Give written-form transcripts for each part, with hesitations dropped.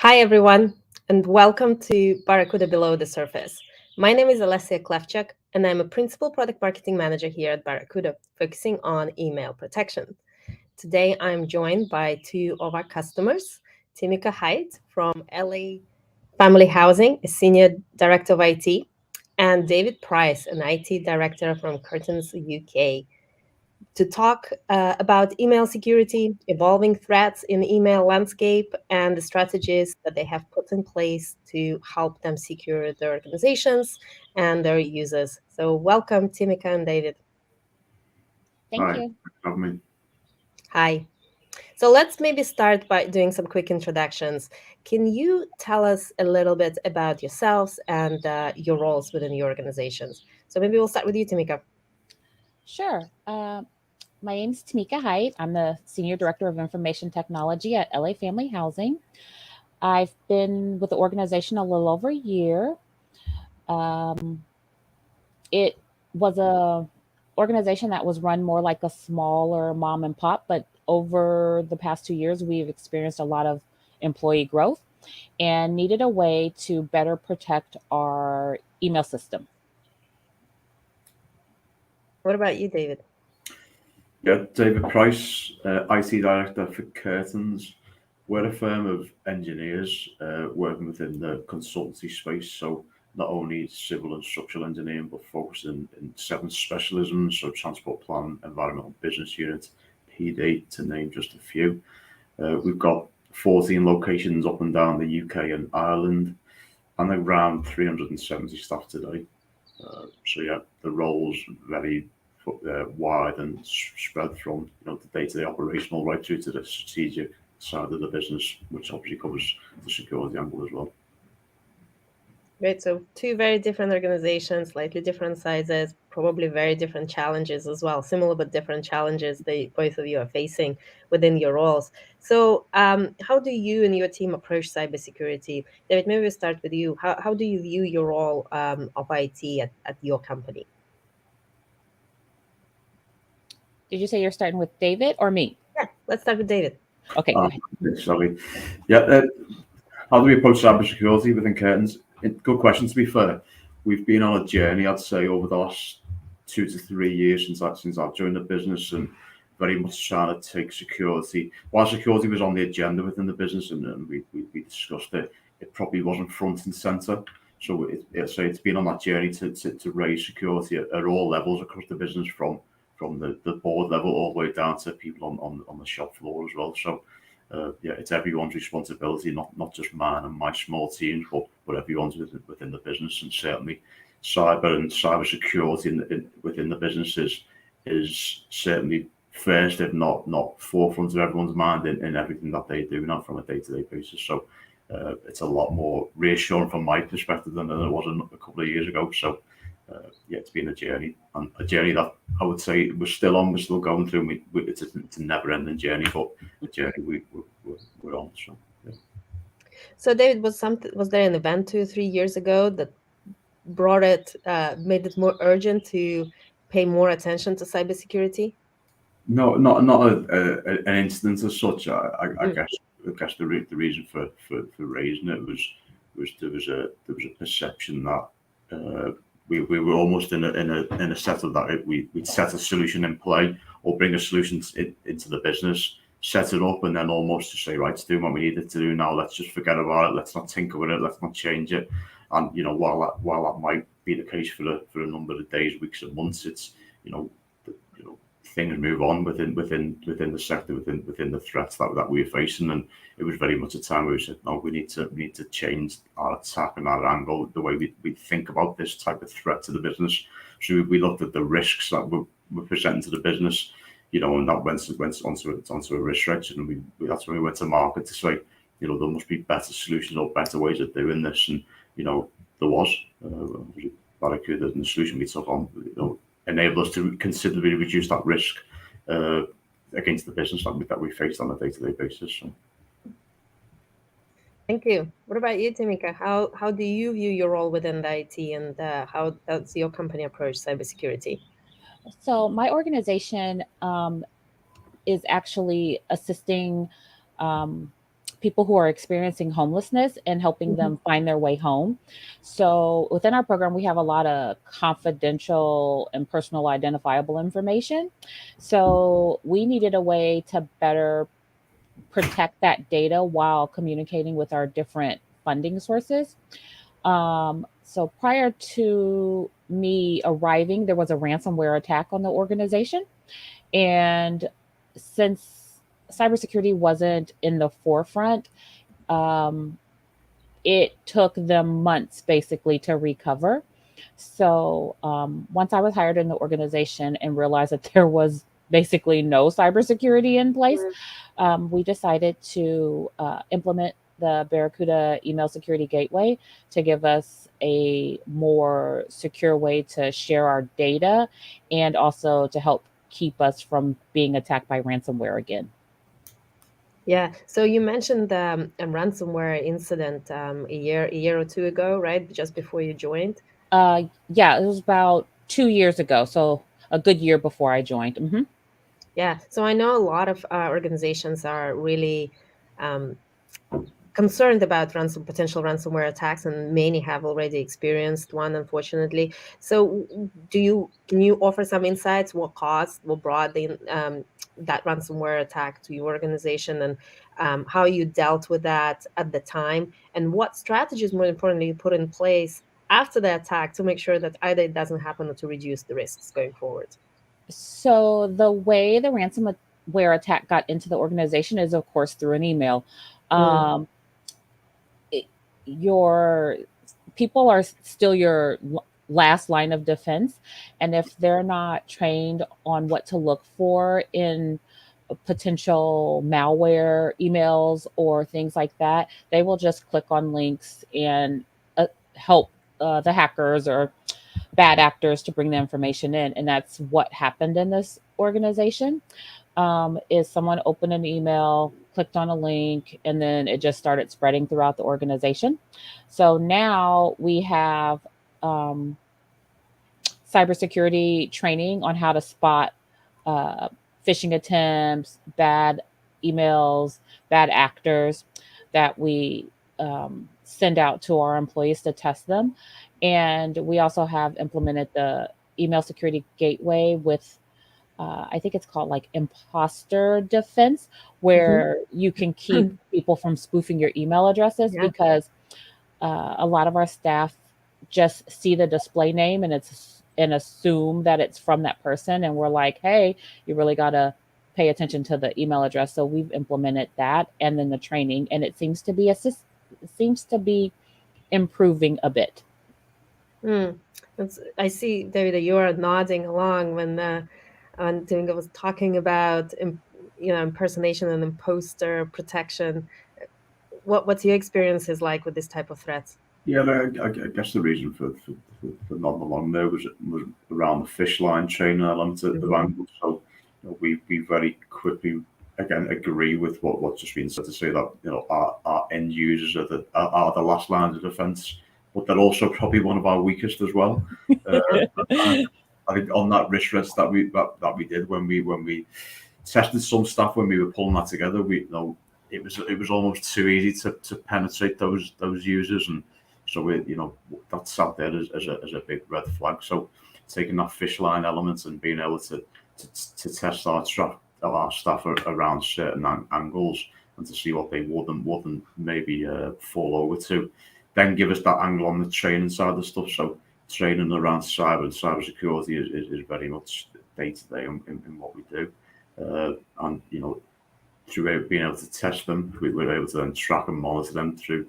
Hi, everyone, and welcome to Barracuda Below the Surface. My name is Olesia Klevchuk, and I'm a Principal Product Marketing Manager here at Barracuda, focusing on email protection. Today, I'm joined by two of our customers, Timika Hite from LA Family Housing, a Senior Director of IT, and David Price, an IT Director from Curtins, UK, to talk about email security, evolving threats in the email landscape, and the strategies that they have put in place to help them secure their organizations and their users. So, welcome, Timika and David. Thank Hi, you. have me. Hi. So, let's maybe start by doing some quick introductions. Can you tell us a little bit about yourselves and your roles within your organizations? So, maybe we'll start with you, Timika. Sure. My name is Timika Hite. I'm the Senior Director of Information Technology at LA Family Housing. I've been with the organization a little over a year. Um, it was a organization that was run more like a smaller mom and pop, but over the past 2 years, we've experienced a lot of employee growth and needed a way to better protect our email system. What about you, David? Yeah, David Price, IT Director for Curtins. We're a firm of engineers working within the consultancy space. So not only civil and structural engineering, but focused in seven specialisms, so transport plan, environmental business unit, PD, to name just a few. We've got 14 locations up and down the UK and Ireland, and around 370 staff today. So yeah, the roles very wide and spread from the day-to-day operational right through to the strategic side of the business, which obviously covers the security angle as well. Great. So two very different organizations, slightly different sizes, probably very different challenges as well, similar but different challenges they both of you are facing within your roles. So how do you and your team approach cybersecurity? David, maybe we'll start with you. How do you view your role of IT at your company? Did you say you're starting with David or me? Yeah, let's start with David. Okay, go ahead. Sorry. Yeah, how do we approach cybersecurity within Curtins? Good question, to be fair. We've been on a journey, I'd say, over the last 2 to 3 years since I've joined the business, and very much trying to take security. While security was on the agenda within the business, and we discussed it, it probably wasn't front and centre. So it's been on that journey to raise security at all levels across the business, from the board level all the way down to people on the shop floor as well. So yeah, it's everyone's responsibility, not just mine and my small teams, but everyone's within the business. And certainly cyber security within the business is certainly first, if not forefront of everyone's mind in everything that they do now from a day-to-day basis. So it's a lot more reassuring from my perspective than it was a couple of years ago. So yeah, it's been a journey, and a journey that I would say we're still on, we're still going through. It's a never-ending journey, but a journey we're on. So, yeah. So David, was there an event 2 or 3 years ago that made it more urgent to pay more attention to cybersecurity? No, not an incident as such. I Mm. guess the reason for raising it was there was a perception that we were almost in a set of that we'd set a solution in play or bring a solution into the business, set it up, and then almost to say, right, it's doing what we need it to do now. Let's just forget about it. Let's not tinker with it. Let's not change it. And while that might be the case for a number of days, weeks, and months, it's things move on within the sector, within the threats that we were facing. And it was very much a time where we said, no, we need to change our attack and our angle, the way we think about this type of threat to the business. So we looked at the risks that were presenting to the business, and that went onto a risk section. And that's when we went to market to say, there must be better solutions or better ways of doing this. And there was Barracuda, and the solution we took on, enable us to considerably reduce that risk against the business that we face on a day-to-day basis. So. Thank you. What about you, Timika? How do you view your role within the IT, and how does your company approach cybersecurity? So my organization is actually assisting people who are experiencing homelessness and helping them find their way home. So within our program, we have a lot of confidential and personal identifiable information. So we needed a way to better protect that data while communicating with our different funding sources. So prior to me arriving, there was a ransomware attack on the organization. And since cybersecurity wasn't in the forefront, um, it took them months basically to recover. So once I was hired in the organization and realized that there was basically no cybersecurity in place, we decided to implement the Barracuda email security gateway to give us a more secure way to share our data and also to help keep us from being attacked by ransomware again. Yeah. So you mentioned a ransomware incident a year or two ago, right? Just before you joined. Yeah, it was about 2 years ago, so a good year before I joined. Yeah. So I know a lot of organizations are really concerned about potential ransomware attacks, and many have already experienced one, unfortunately. So can you offer some insights? What brought that ransomware attack to your organization, and how you dealt with that at the time, and what strategies, more importantly, you put in place after the attack to make sure that either it doesn't happen or to reduce the risks going forward? So the way the ransomware attack got into the organization is, of course, through an email. Um, your people are still your last line of defense, and if they're not trained on what to look for in potential malware emails or things like that, they will just click on links and help the hackers or bad actors to bring the information in. And that's what happened in this organization. Is someone opened an email, clicked on a link, and then it just started spreading throughout the organization. So now we have cybersecurity training on how to spot phishing attempts, bad emails, bad actors that we send out to our employees to test them. And we also have implemented the email security gateway with I think it's called like imposter defense, where you can keep people from spoofing your email addresses, because a lot of our staff just see the display name and assume that it's from that person. And we're like, hey, you really got to pay attention to the email address. So we've implemented that, and then the training, and it seems to be improving a bit. I see, David, you are nodding along when Timika was talking about impersonation and imposter protection. What's your experiences like with this type of threats? Yeah, I guess the reason for nodding along there was around the fish line training element of Angle. So we very quickly again agree with what's just been said, to say that our end users are the last line of defense, but they're also probably one of our weakest as well. I think on that risk test that we did when we tested some stuff, when we were pulling that together, it was almost too easy to penetrate those users, and so that sat there as a big red flag. So taking that fish line element and being able to test our staff around certain angles and to see what they would and wouldn't maybe fall over to, then give us that angle on the training side of the stuff. So training around cybersecurity is very much day to day in what we do, and through being able to test them, we were able to then track and monitor them through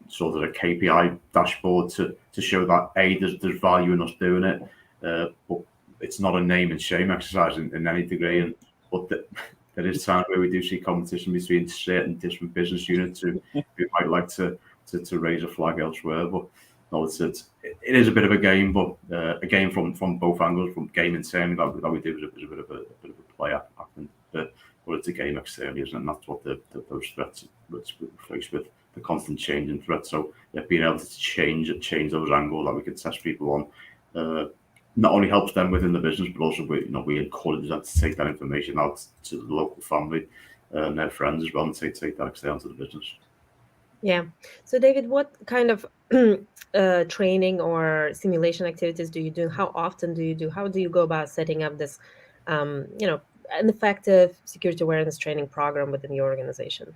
sort of a KPI dashboard to show that there's value in us doing it, but it's not a name and shame exercise in any degree. But there is times where we do see competition between certain different business units who might like to raise a flag elsewhere. But no, it is a bit of a game, but a game from both angles. From game internally that we do is a bit of a play acting, but it's a game externally, isn't it? And that's what those threats which we're faced with, the constant changing threats. So being able to change those angles that we can test people on, not only helps them within the business, but also we encourage them to take that information out to the local family, and their friends as well, and take that external to the business. Yeah. So, David, what kind of training or simulation activities do you do? How often do you do? How do you go about setting up this, an effective security awareness training program within your organization?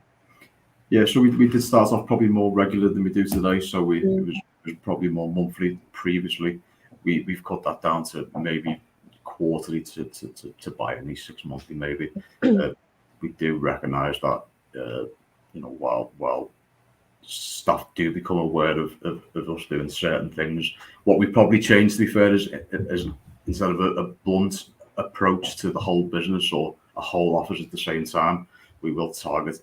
Yeah, so we did start off probably more regular than we do today. So it was probably more monthly previously. We've cut that down to maybe quarterly to biannually, 6 monthly maybe. We do recognise that while staff do become aware of us doing certain things, what we probably changed, to be fair, is instead of a blunt approach to the whole business or a whole office at the same time, we will target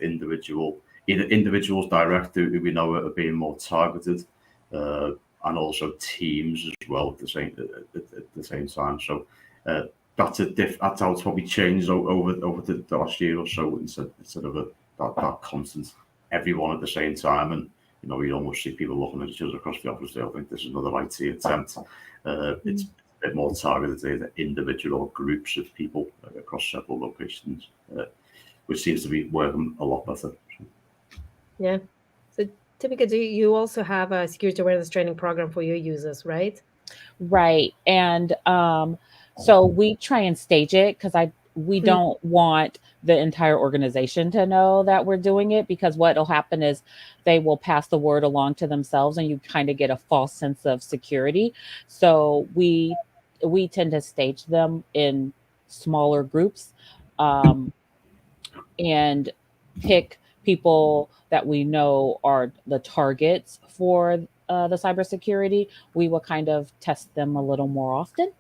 either individuals direct who we know are being more targeted, and also teams as well at the same time. So that's how it's probably changed over the last year or so, instead of that constant everyone at the same time. And we almost see people looking at each other across the office. They'll think this is another IT attempt. It's a bit more targeted to individual groups of people across several locations, which seems to be working a lot better. Yeah. So, Timika, do you also have a security awareness training program for your users, right? Right. And so we try and stage it because we don't want the entire organization to know that we're doing it, because what will happen is they will pass the word along to themselves and you kind of get a false sense of security. So we tend to stage them in smaller groups, and pick people that we know are the targets for the cybersecurity. We will kind of test them a little more often.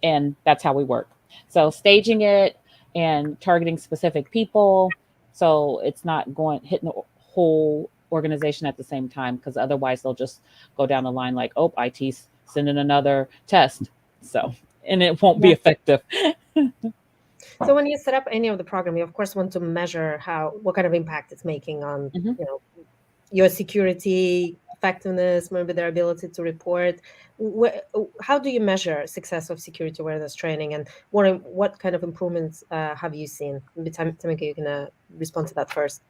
And that's how we work. So staging it and targeting specific people, so it's not hitting the whole organization at the same time, because otherwise they'll just go down the line like, oh, IT's sending another test. So, and it won't be effective. So when you set up any of the program, you of course want to measure what kind of impact it's making on your security effectiveness, maybe their ability to report. How do you measure success of security awareness training, and what kind of improvements have you seen? Maybe Timika, you can respond to that first.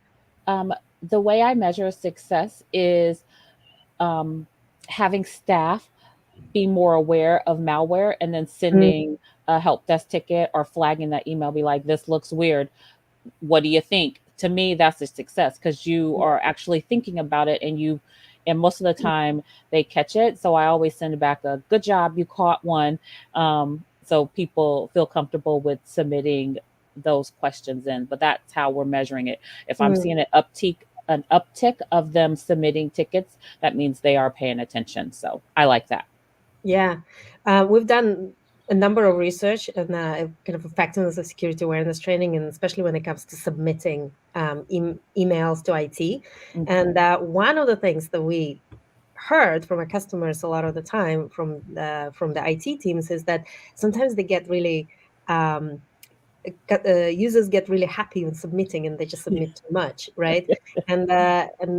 The way I measure success is having staff be more aware of malware, and then sending a help desk ticket or flagging that email, be like, this looks weird. What do you think? To me, that's a success, because you are actually thinking about it, and most of the time they catch it. So I always send back a good job, you caught one. So people feel comfortable with submitting those questions in, but that's how we're measuring it. If I'm seeing an uptick of them submitting tickets, that means they are paying attention. So I like that. Yeah. We've done a number of research and kind of effectiveness of security awareness training, and especially when it comes to submitting emails to IT. And one of the things that we heard from our customers a lot of the time from the IT teams is that sometimes they get really users get really happy when submitting, and they just submit too much, right? And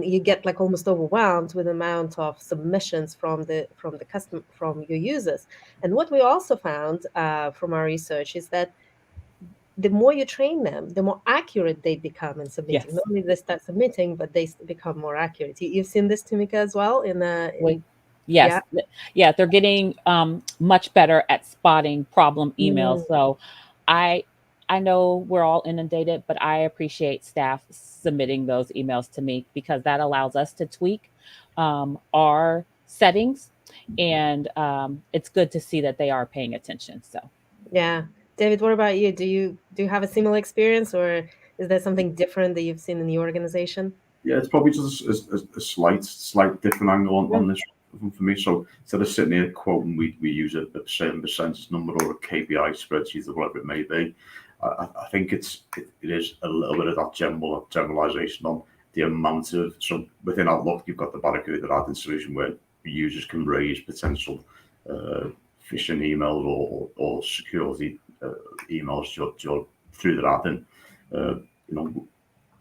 you get like almost overwhelmed with the amount of submissions from your users. And what we also found from our research is that the more you train them, the more accurate they become in submitting. Yes. Not only they start submitting, but they become more accurate. You've seen this, Timika, as well? Yes. Yeah, they're getting much better at spotting problem emails. So I know we're all inundated, but I appreciate staff submitting those emails to me, because that allows us to tweak our settings, and it's good to see that they are paying attention. So yeah. David, what about you? Do you have a similar experience, or is there something different that you've seen in the organization? Yeah, it's probably just a slight different angle on this for me. So instead of sitting here quoting, we use a certain percentage number or a KPI spreadsheet or whatever it may be. I think it is a little bit of that generalization on the amount of, so within Outlook, you've got the barracuda admin solution where users can raise potential phishing emails or security emails through their admin.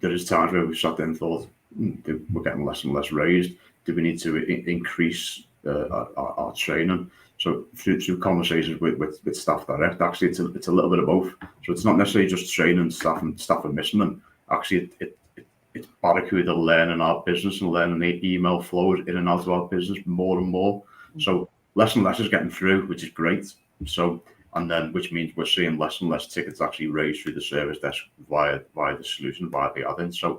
There is times where we've sat there and thought, we're getting less and less raised. Do we need to increase our training. So through conversations with staff direct, actually it's a little bit of both. So it's not necessarily just training staff and missing them. Actually, it's Barracuda learning our business and learning the email flows in and out of our business more and more. So less and less is getting through, which is great. So, and then which means we're seeing less and less tickets actually raised through the service desk via the solution, via the add-in. So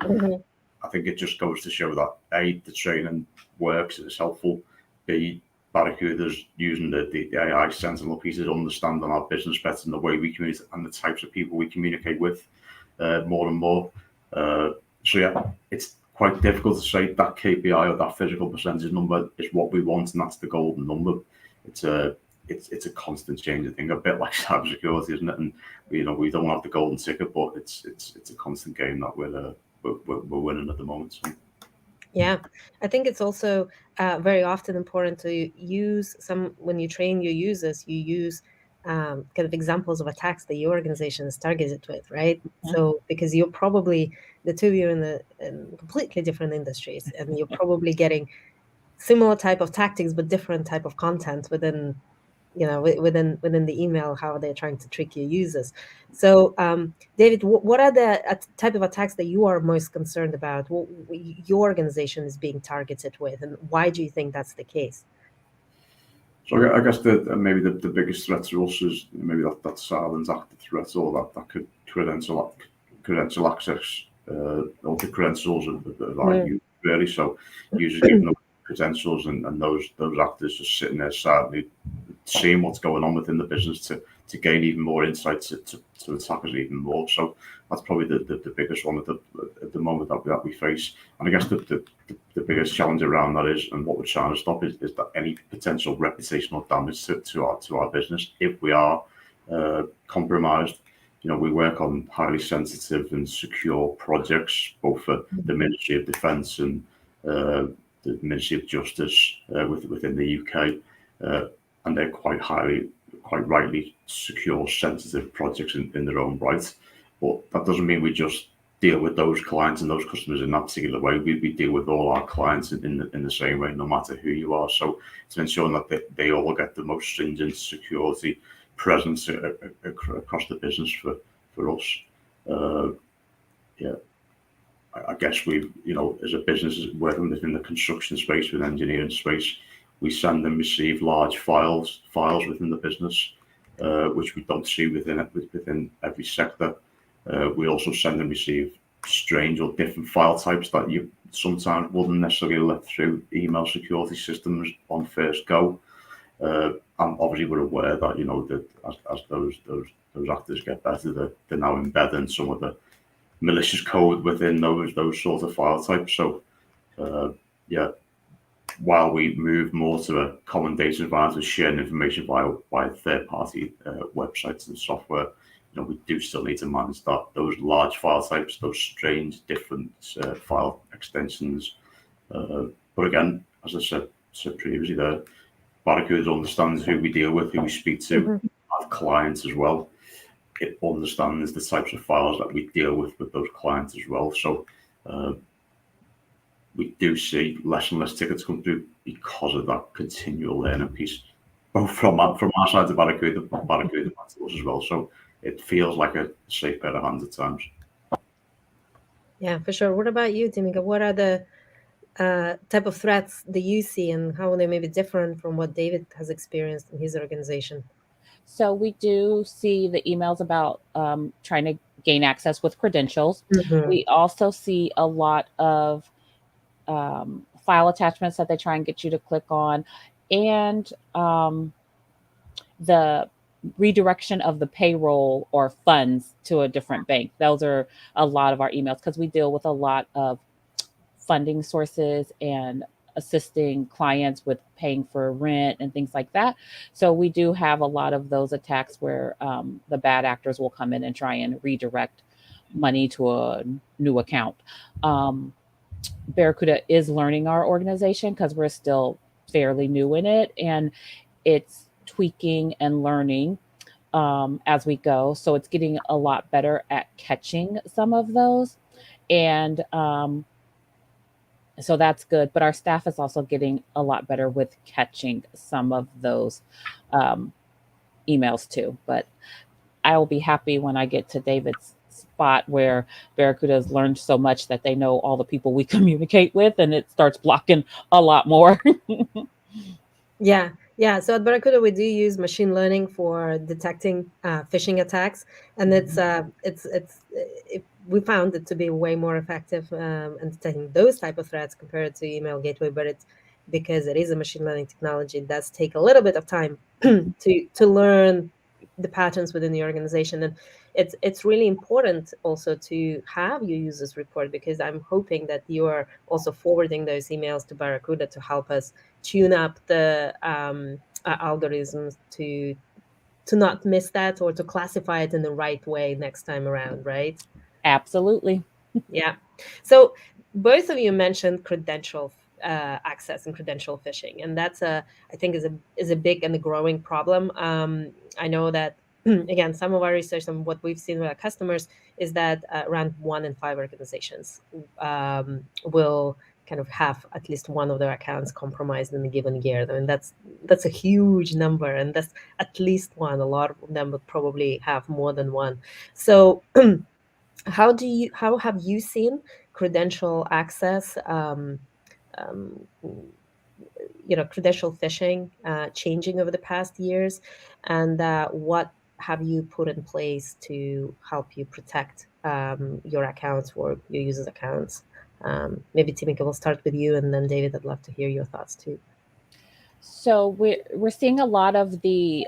I think it just goes to show that A, the training works, it's helpful. B, Barracuda's using the AI sentinel pieces, understanding our business better and the way we communicate and the types of people we communicate with more and more. So yeah, it's quite difficult to say that KPI or that physical percentage number is what we want and that's the golden number. It's a constant changing thing, a bit like cybersecurity, isn't it? And we don't have the golden ticket, but it's a constant game that we're winning at the moment. So. Yeah, I think it's also very often important to use when you train your users, you use kind of examples of attacks that your organization is targeted with, right? So because you're probably, the two of you in completely different industries, and you're probably getting similar type of tactics but different type of content within the email, how they're trying to trick your users. So David, what are the type of attacks that you are most concerned about, what your organization is being targeted with, and why do you think that's the case? So I guess maybe the biggest threat to us is maybe that silent active threat, or that could credential access, or the credentials of our users, really. So users giving up credentials and those actors just sitting there silently seeing what's going on within the business to gain even more insight to attack us even more. So that's probably the biggest one at the moment that we face. And I guess the biggest challenge around that is, and what we're trying to stop is that any potential reputational damage to our business if we are compromised. We work on highly sensitive and secure projects, both for the Ministry of Defence and the Ministry of Justice within the UK. And they're quite rightly secure, sensitive projects in their own right. But that doesn't mean we just deal with those clients and those customers in that particular way. We deal with all our clients in the same way, no matter who you are. So to ensure that they all get the most stringent security presence across the business for us. I guess we, as a business working within the construction space, with engineering space, we send and receive large files within the business, which we don't see within every sector. We also send and receive strange or different file types that you sometimes wouldn't necessarily let through email security systems on first go. And obviously we're aware that that as those actors get better, they're now embedding some of the malicious code within those sorts of file types. So while we move more to a common data environment with sharing information via third-party websites and software, we do still need to manage those large file types, those strange different file extensions. But again, as I said previously, the Barracuda understands who we deal with, who we speak to, our clients as well. It understands the types of files that we deal with those clients as well. So we do see less and less tickets come through because of that continual learning piece, both from our side of Barracuda to us as well. So it feels like a safe pair of hands at times. Yeah, for sure. What about you, Timika? What are the type of threats that you see, and how they may be different from what David has experienced in his organization? So we do see the emails about trying to gain access with credentials. We also see a lot of file attachments that they try and get you to click on, and the redirection of the payroll or funds to a different bank. Those are a lot of our emails because we deal with a lot of funding sources and assisting clients with paying for rent and things like that. So we do have a lot of those attacks where the bad actors will come in and try and redirect money to a new account. Barracuda is learning our organization because we're still fairly new in it, and it's tweaking and learning as we go. So it's getting a lot better at catching some of those. And So that's good. But our staff is also getting a lot better with catching some of those emails too. But I will be happy when I get to David's spot where Barracuda has learned so much that they know all the people we communicate with, and it starts blocking a lot more. Yeah. So at Barracuda, we do use machine learning for detecting phishing attacks, and we found it to be way more effective in detecting those type of threats compared to email gateway. But it's because it is a machine learning technology, it does take a little bit of time to learn the patterns within the organization, and it's really important also to have your users report, because I'm hoping that you are also forwarding those emails to Barracuda to help us tune up the algorithms to not miss that, or to classify it in the right way next time around, right? Absolutely. Yeah. So both of you mentioned credential access and credential phishing, and that's I think is a big and a growing problem. I know that again, some of our research and what we've seen with our customers is that around 1 in 5 organizations will kind of have at least one of their accounts compromised in a given year. I mean, that's a huge number, and that's at least one. A lot of them would probably have more than one. So how have you seen credential access, credential phishing changing over the past years, and what have you put in place to help you protect your accounts or your users' accounts? Maybe Timika, we'll start with you, and then David, I'd love to hear your thoughts too. So we're seeing a lot of the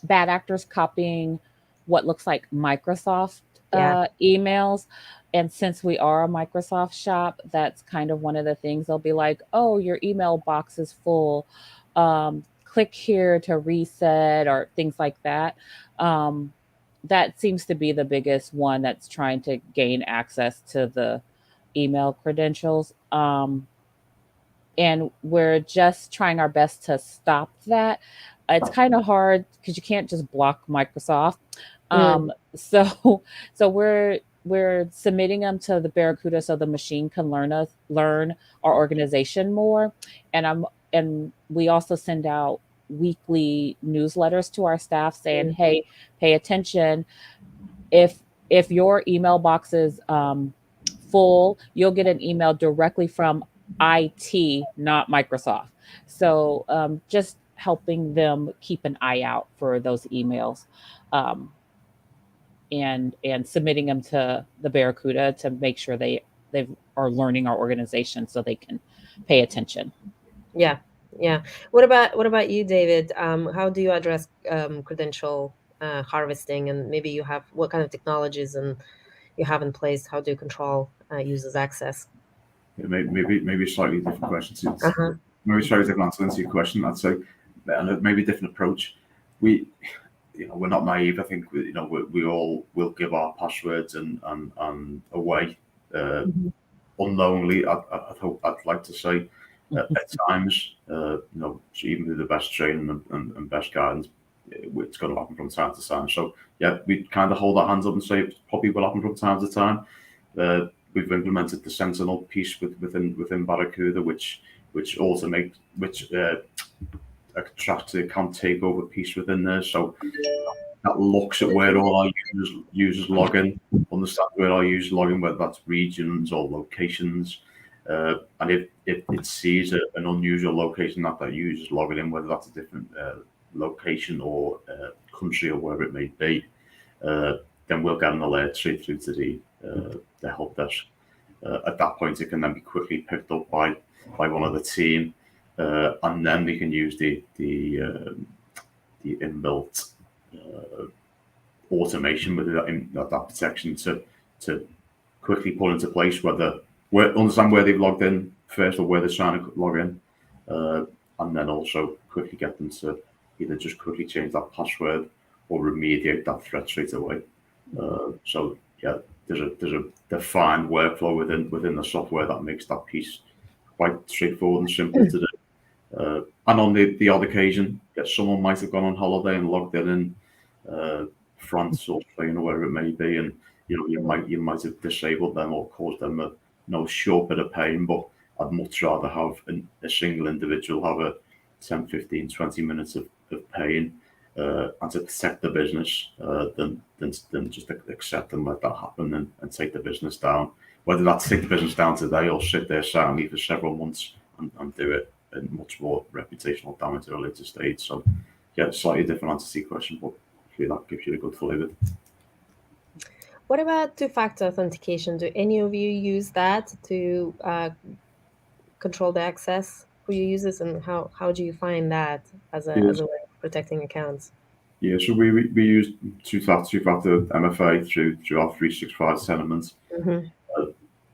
bad actors copying what looks like Microsoft emails. And since we are a Microsoft shop, that's kind of one of the things. They'll be like, oh, your email box is full. Click here to reset, or things like that. That seems to be the biggest one that's trying to gain access to the email credentials. And we're just trying our best to stop that. It's kind of hard because you can't just block Microsoft. So we're submitting them to the Barracuda so the machine can learn our organization more. And we also send out weekly newsletters to our staff saying, hey, pay attention. If your email box is full, you'll get an email directly from IT, not Microsoft. So just helping them keep an eye out for those emails, and submitting them to the Barracuda to make sure they are learning our organization so they can pay attention. Yeah. What about you, David? How do you address credential harvesting, and maybe you have what kind of technologies and you have in place? How do you control users' access? Maybe a slightly different question. Maybe slightly different answer to your question. I'd say, and maybe a different approach. We're not naive. I think we all will give our passwords and away unknowingly. I'd like to say at times, even with the best training and best guidance, it's going to happen from time to time. So yeah, we kind of hold our hands up and say it probably will happen from time to time. We've implemented the Sentinel piece within Barracuda, which attracts the account takeover piece within there. So that looks at where all our users log in, understands where our users log in, whether that's regions or locations. And if it sees an unusual location that user's logging in, whether that's a different location or country or wherever it may be, then we'll get an alert straight through to the help desk. At that point, it can then be quickly picked up by one of the team, and then we can use the inbuilt automation with that protection to quickly put into place understand where they've logged in first or where they're trying to log in, and then also quickly get them to either just quickly change that password or remediate that threat straight away. So yeah, there's a defined workflow within the software that makes that piece quite straightforward and simple to do. And on the odd occasion, someone might have gone on holiday and logged in France or Spain or wherever it may be, and you might have disabled them or caused them a short bit of pain. But I'd much rather have a single individual have a 10, 15, 20 minutes of pain and to protect the business than just accept and let that happen and take the business down. Whether that's take the business down today or sit there silently for several months and do it in much more reputational damage at a later stage. So, yeah, slightly different answer to your question, but hopefully that gives you a good flavour. What about two-factor authentication? Do any of you use that to control the access for your users, and how do you find that as a way of protecting accounts? Yeah, so we use two-factor MFA through our 365 tenements,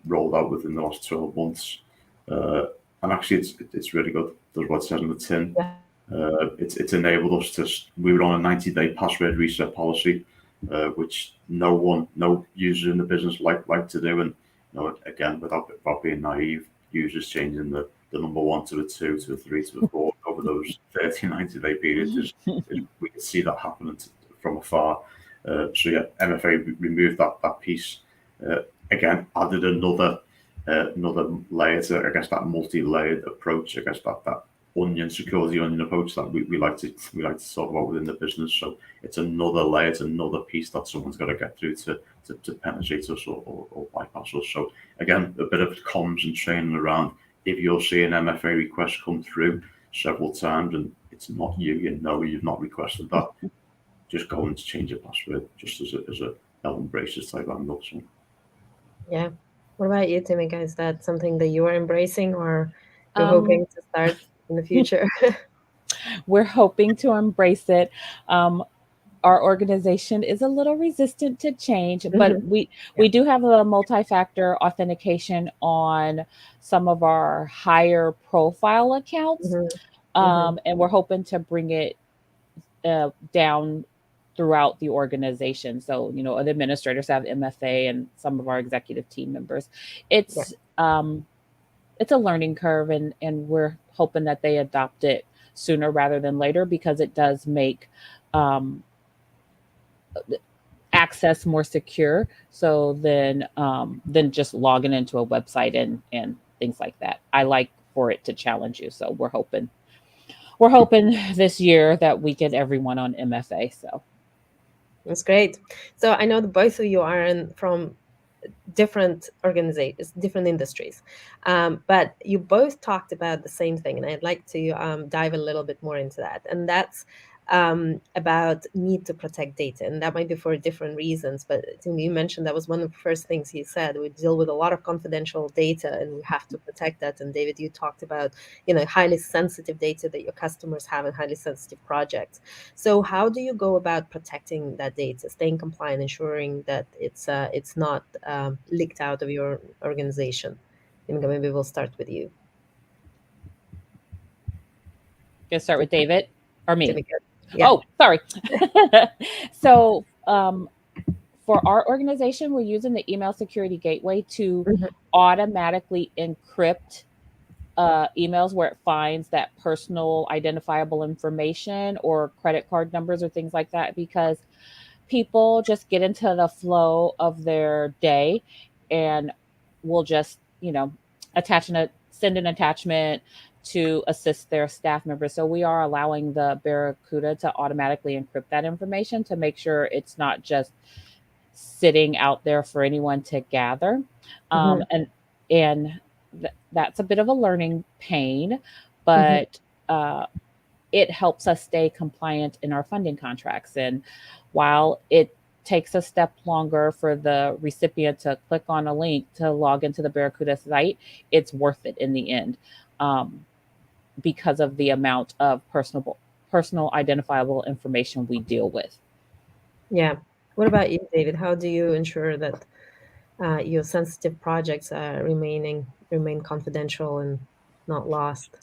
rolled out within the last 12 months, and actually it's really good. Does what it says on the tin. Yeah. It's enabled us to. We were on a 90-day password reset policy, which no user in the business like to do, and again without being naive, users changing the number 1 to a 2 to a 3 to a 4 over those 30, 90-day periods we can see that happening from afar. So yeah, MFA removed that piece. Again, added another layer to, I guess, that multi-layered approach. I guess that security onion approach that we like to talk about within the business. So it's another layer, it's another piece that someone's got to get through to penetrate us or bypass us. So again, a bit of comms and training around. If you're seeing MFA requests come through several times and it's not you've not requested that, just go and change your password just as a Ellen Braces type angle. So. Yeah. What about you, Timika? Is that something that you are embracing or you're hoping to start in the future? We're hoping to embrace it. Our organization is a little resistant to change, but we do have a multi-factor authentication on some of our higher profile accounts, and we're hoping to bring it down throughout the organization. So, the administrators have MFA and some of our executive team members. It's a learning curve, and we're hoping that they adopt it sooner rather than later, because it does make access more secure. So than just logging into a website and things like that. I like for it to challenge you. So we're hoping this year that we get everyone on MFA. So that's great. So I know that both of you are from different organizations, different industries, but you both talked about the same thing, and I'd like to dive a little bit more into that, and that's about need to protect data, and that might be for different reasons. But you mentioned that was one of the first things he said. We deal with a lot of confidential data, and we have to protect that. And David, you talked about highly sensitive data that your customers have and highly sensitive projects. So how do you go about protecting that data, staying compliant, ensuring that it's not leaked out of your organization? Maybe we'll start with you. Gonna start with David or me? Timika. Yeah. Oh, sorry. So for our organization, we're using the email security gateway to automatically encrypt emails where it finds that personal identifiable information or credit card numbers or things like that, because people just get into the flow of their day and will just, send an attachment to assist their staff members. So we are allowing the Barracuda to automatically encrypt that information to make sure it's not just sitting out there for anyone to gather. And that's a bit of a learning pain, but it helps us stay compliant in our funding contracts. And while it takes a step longer for the recipient to click on a link to log into the Barracuda site, it's worth it in the end. Because of the amount of personal identifiable information we deal with. Yeah. What about you, David? How do you ensure that your sensitive projects remain confidential and not lost?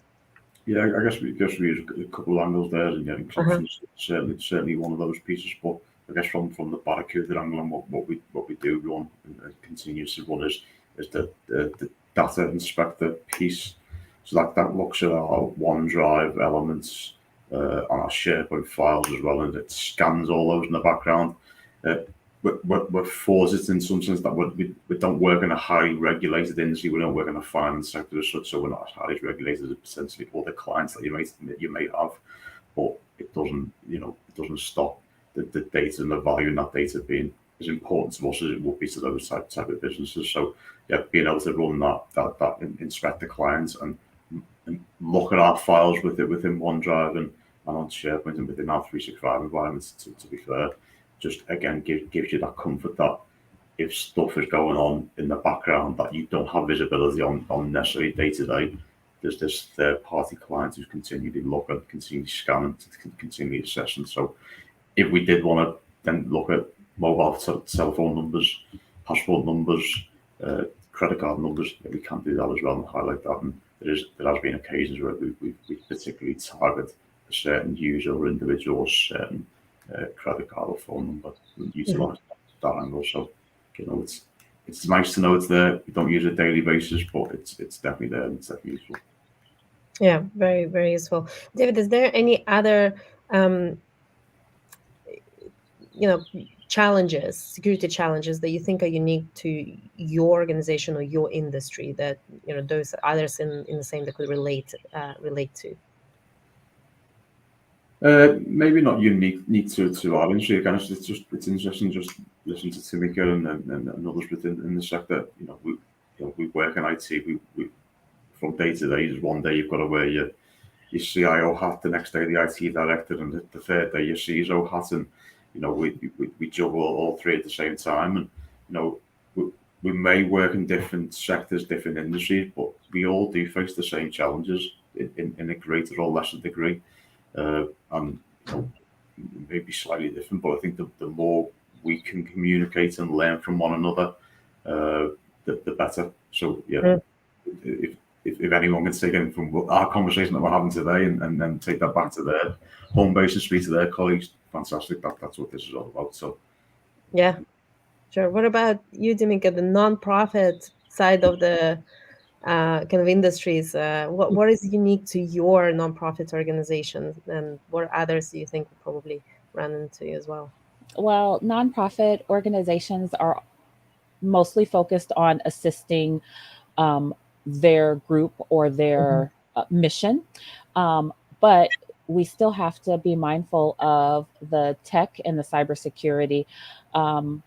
Yeah, I guess we use a couple of angles there, and encryption is certainly one of those pieces. But I guess from the Barracuda angle and what we do run and continues to run is the data inspector piece. So that looks at our OneDrive elements on our SharePoint files as well, and it scans all those in the background. we're forced in some sense that we don't work in a highly regulated industry. We don't work in a finance sector as such, so we're not as highly regulated as potentially other clients that you may have. But it doesn't stop the data and the value in that data being as important to us as it would be to those type of businesses. So yeah, being able to run that inspect the clients and look at our files within OneDrive and on SharePoint and within our 365 environments, to be fair, just again gives you that comfort that if stuff is going on in the background that you don't have visibility on necessarily day to day, there's this third party client who's continually looking, continually scanning, continually assessing. So if we did want to then look at mobile cell phone numbers, passport numbers, credit card numbers, we can do that as well and highlight that. And there has been occasions where we particularly target a certain user or individual, certain credit card or phone number, and utilize that angle. So it's nice to know it's there. We don't use it daily basis, but it's definitely there and it's definitely useful. Yeah, very, very useful. David, is there any other challenges, security challenges that you think are unique to your organization or your industry that those others in the same that could relate to? Maybe not unique to our industry. Again, it's interesting just listening to Timika and others within the sector. We work in IT. We from day to day. One day you've got to wear your CIO hat, the next day the IT director, and the third day your CISO hat, and we juggle all three at the same time. And we may work in different sectors, different industries, but we all do face the same challenges in a greater or lesser degree. And maybe slightly different, but I think the more we can communicate and learn from one another, the better. So yeah, if anyone can take anything from our conversation that we're having today and then take that back to their home base and speak to their colleagues, fantastic. That's what this is all about. So yeah, sure. What about you, Timika, the nonprofit side of the kind of industries? What is unique to your nonprofit organization, and what others do you think will probably run into as well? Well, nonprofit organizations are mostly focused on assisting their group or their mission, but we still have to be mindful of the tech and the cybersecurity, and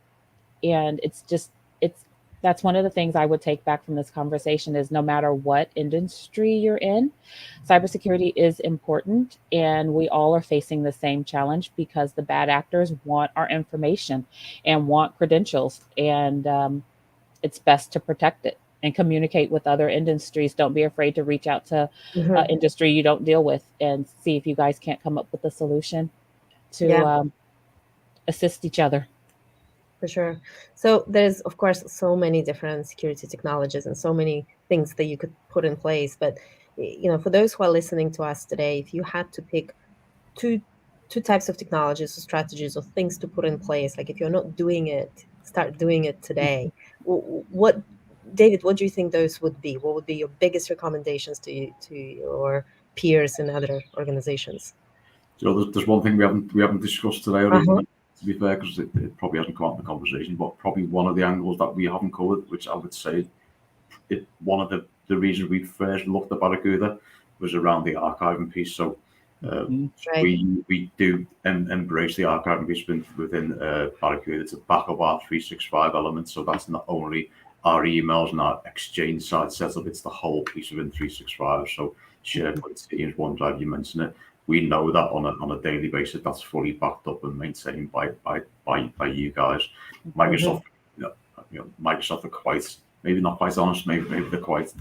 that's one of the things I would take back from this conversation is no matter what industry you're in, cybersecurity is important, and we all are facing the same challenge because the bad actors want our information and want credentials, and it's best to protect it and communicate with other industries. Don't be afraid to reach out to industry you don't deal with and see if you guys can't come up with a solution to assist each other. For sure. So there's, of course, so many different security technologies and so many things that you could put in place. But, for those who are listening to us today, if you had to pick two types of technologies or strategies or things to put in place, like if you're not doing it, start doing it today. David, what do you think those would be? What would be your biggest recommendations to your peers in other organizations? There's one thing we haven't discussed today already. To be fair, because it probably hasn't come out in the conversation, but probably one of the angles that we haven't covered, which I would say one of the reasons we first looked at Barracuda was around the archiving piece. So we do embrace the archiving piece within Barracuda to back up our 365 elements. So that's not only our emails and our Exchange side setup, it's the whole piece within 365. So SharePoint, Teams, OneDrive, you mentioned it. We know that on a daily basis, that's fully backed up and maintained by you guys. Microsoft, Microsoft are quite, maybe not quite honest, maybe they're quite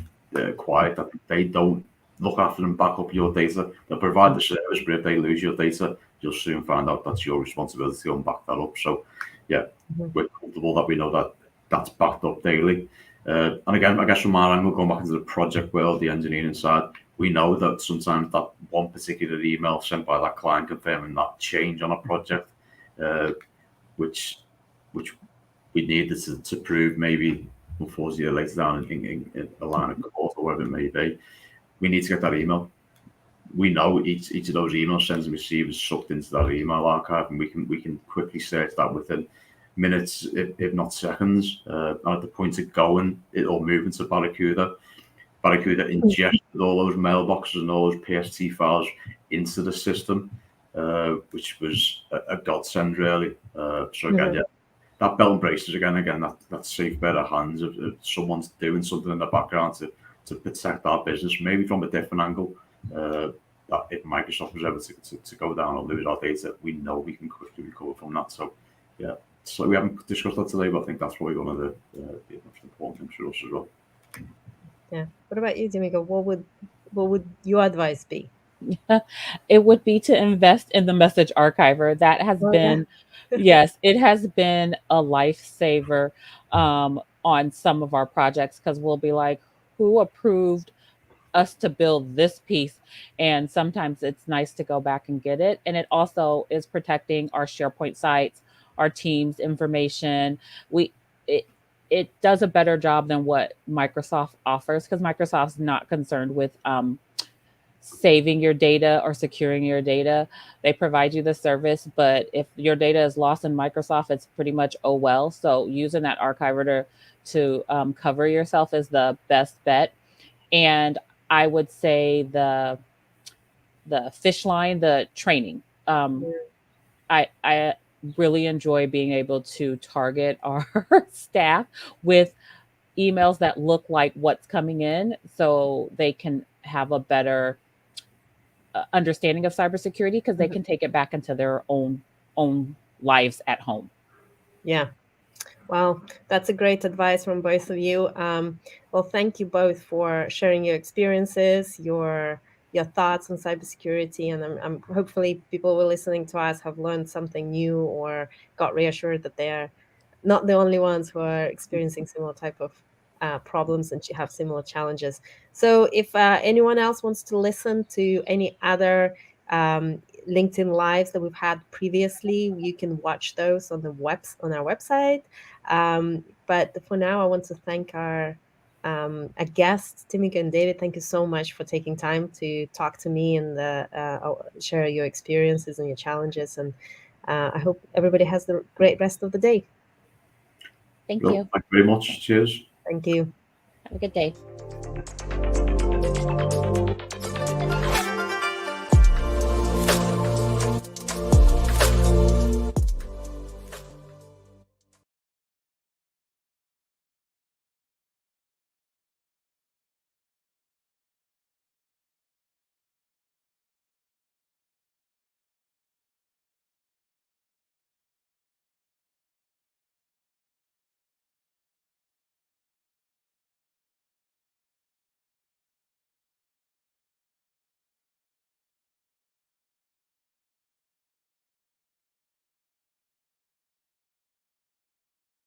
quiet that they don't look after and back up your data. They'll provide the service, but if they lose your data, you'll soon find out that's your responsibility to back that up. So yeah, we're comfortable that we know that that's backed up daily. And again, I guess from our angle, going back into the project world, the engineering side, we know that sometimes that one particular email sent by that client confirming that change on a project, which we needed to prove maybe, unfortunately, later down in a line of code or whatever it may be, we need to get that email. We know each of those email sends and receives sucked into that email archive, and we can quickly search that within minutes, if not seconds. And at the point of going, it'll move into Barracuda. Barracuda ingested all those mailboxes and all those PST files into the system, which was a godsend, really. So again, yeah, that belt and braces again, that safe pair of hands if someone's doing something in the background to protect our business, maybe from a different angle. That if Microsoft was able to go down or lose our data, we know we can quickly recover from that. So yeah, so we haven't discussed that today, but I think that's probably one of the most important things for us as well. Yeah. What about you, Timika? What would your advice be? It would be to invest in the message archiver. That has been, yes, it has been a lifesaver on some of our projects, because we'll be like, who approved us to build this piece? And sometimes it's nice to go back and get it. And it also is protecting our SharePoint sites, our team's information. It does a better job than what Microsoft offers, because Microsoft's not concerned with saving your data or securing your data. They provide you the service, but if your data is lost in Microsoft, it's pretty much oh well. So using that archiver to cover yourself is the best bet. And I would say the fish line, the training. I really enjoy being able to target our staff with emails that look like what's coming in, so they can have a better understanding of cybersecurity, because they can take it back into their own lives at home. Yeah. Well, that's a great advice from both of you. Well, thank you both for sharing your experiences, your thoughts on cybersecurity, and I'm hopefully people who are listening to us have learned something new or got reassured that they're not the only ones who are experiencing similar type of problems and have similar challenges. So if anyone else wants to listen to any other LinkedIn Lives that we've had previously, you can watch those on our website. But for now, I want to thank our guests, Timika and David. Thank you so much for taking time to talk to me and share your experiences and your challenges. And I hope everybody has the great rest of the day. Thank you. Thank you very much. Cheers. Thank you. Have a good day.